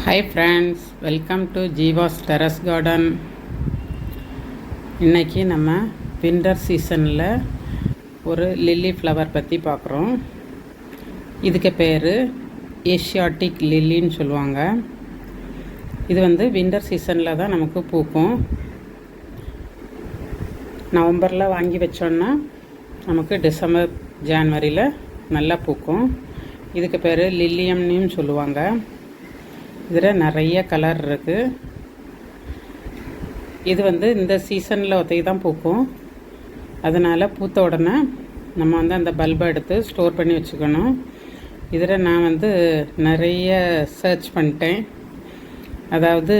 Hi friends, welcome to Jeeva's terrace garden. இன்றைக்கி நம்ம winter சீசனில் ஒரு லில்லி ஃப்ளவர் பற்றி பார்க்குறோம். இதுக்கு பேர் ஏஷியாட்டிக் லில்லின்னு சொல்லுவாங்க. இது வின்டர் சீசனில் தான் நமக்கு பூக்கும். நவம்பரில் வாங்கி வச்சோன்னா நமக்கு டிசம்பர் ஜான்வரியில் நல்லா பூக்கும். இதுக்கு பேர் லில்லியம்னு சொல்லுவாங்க. இதில் நிறைய கலர் இருக்குது. இது இந்த சீசனில் ஒத்தைக்கு தான் பூக்கும். அதனால் பூத்த உடனே நம்ம அந்த பல்பை எடுத்து ஸ்டோர் பண்ணி வச்சுக்கணும். இதில் நான் நிறைய சர்ச் பண்ணிட்டேன். அதாவது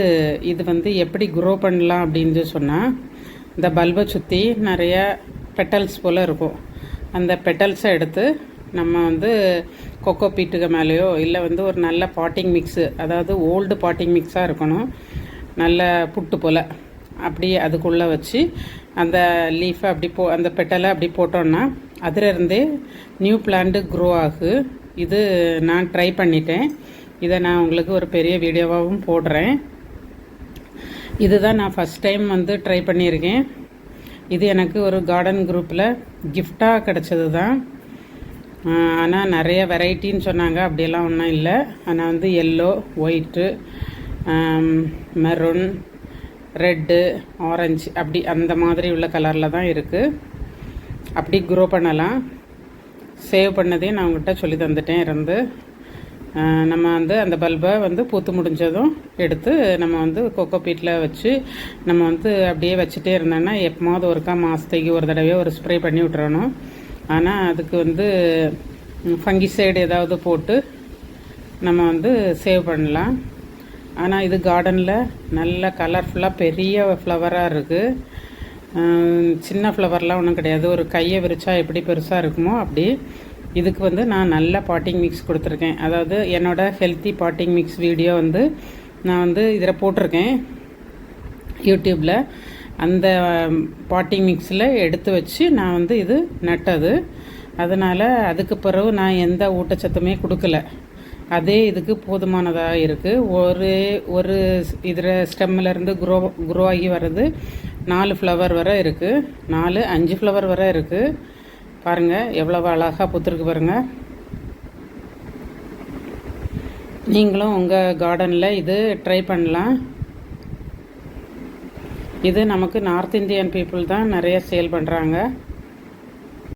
இது எப்படி க்ரோ பண்ணலாம் அப்படின்னு சொன்னால், இந்த பல்பை சுற்றி நிறைய பெட்டல்ஸ் போல் இருக்கும். அந்த பெட்டல்ஸை எடுத்து நம்ம கொக்கோ பீட்டுக்கு மேலேயோ இல்லை ஒரு நல்ல பாட்டிங் மிக்ஸு, அதாவது ஓல்டு பாட்டிங் மிக்ஸாக இருக்கணும், நல்ல புட்டு போல், அப்படி அதுக்குள்ளே வச்சு அந்த லீஃபை அப்படி அந்த பெட்டலை அப்படி போட்டோன்னா அதிலிருந்தே நியூ பிளான்ட் க்ரோ ஆகு. இது நான் ட்ரை பண்ணிட்டேன். இதை நான் உங்களுக்கு ஒரு பெரிய வீடியோவாகவும் போடுறேன். இதுதான் நான் ஃபஸ்ட் டைம் ட்ரை பண்ணியிருக்கேன். இது எனக்கு ஒரு கார்டன் குரூப்பில் கிஃப்டாக கிடச்சது தான். ஆனால் நிறைய வெரைட்டின்னு சொன்னாங்க. அப்படியெல்லாம் ஒன்றும் இல்லை. ஆனால் yellow, white, maroon, red, orange, அப்படி அந்த மாதிரி உள்ள கலரில் தான் இருக்குது. அப்படி க்ரோ பண்ணலாம். சேவ் பண்ணதையும் நான் உங்கள்கிட்ட சொல்லி தந்துட்டேன். நம்ம அந்த பல்பை பூத்து முடிஞ்சதும் எடுத்து நம்ம கொக்கோ பீட்டில் வச்சு நம்ம அப்படியே வச்சுட்டே இருந்தோன்னா எப்போது ஒருக்கா மாதத்துக்கு ஒரு தடவையோ ஒரு ஸ்ப்ரே பண்ணி விட்டுறணும். ஆனால் அதுக்கு ஃபங்கிசைடு ஏதாவது போட்டு நம்ம சேவ் பண்ணலாம். ஆனால் இது கார்டனில் நல்ல கலர்ஃபுல்லாக பெரிய ஃப்ளவராக இருக்குது. சின்ன ஃப்ளவர்லாம் ஒன்றும் கிடையாது. ஒரு கையை விரிச்சா எப்படி பெருசாக இருக்குமோ அப்படி. இதுக்கு நான் நல்ல பாட்டிங் மிக்ஸ் கொடுத்துருக்கேன். அதாவது என்னோடய ஹெல்த்தி பாட்டிங் மிக்ஸ் வீடியோ நான் இதில் போட்டிருக்கேன் யூடியூப்பில். அந்த பாட்டிங் மிக்ஸில் எடுத்து வச்சு நான் இது நட்டது. அதனால் அதுக்கு பிறகு நான் எந்த ஊட்டச்சத்துமே கொடுக்கல. அதே இதுக்கு போதுமானதாக இருக்குது. ஒரு இதில் ஸ்டெம்மிலேருந்து க்ரோ ஆகி வர்றது 4 ஃப்ளவர் வரை இருக்குது. 4-5 ஃப்ளவர் வரை இருக்குது. பாருங்கள் எவ்வளவு அழகாக பூத்துருக்கு பாருங்கள். நீங்களும் உங்கள் கார்டனில் இது ட்ரை பண்ணலாம். இது நமக்கு நார்த் இந்தியன் பீப்புள் தான் நிறைய சேல் பண்ணுறாங்க.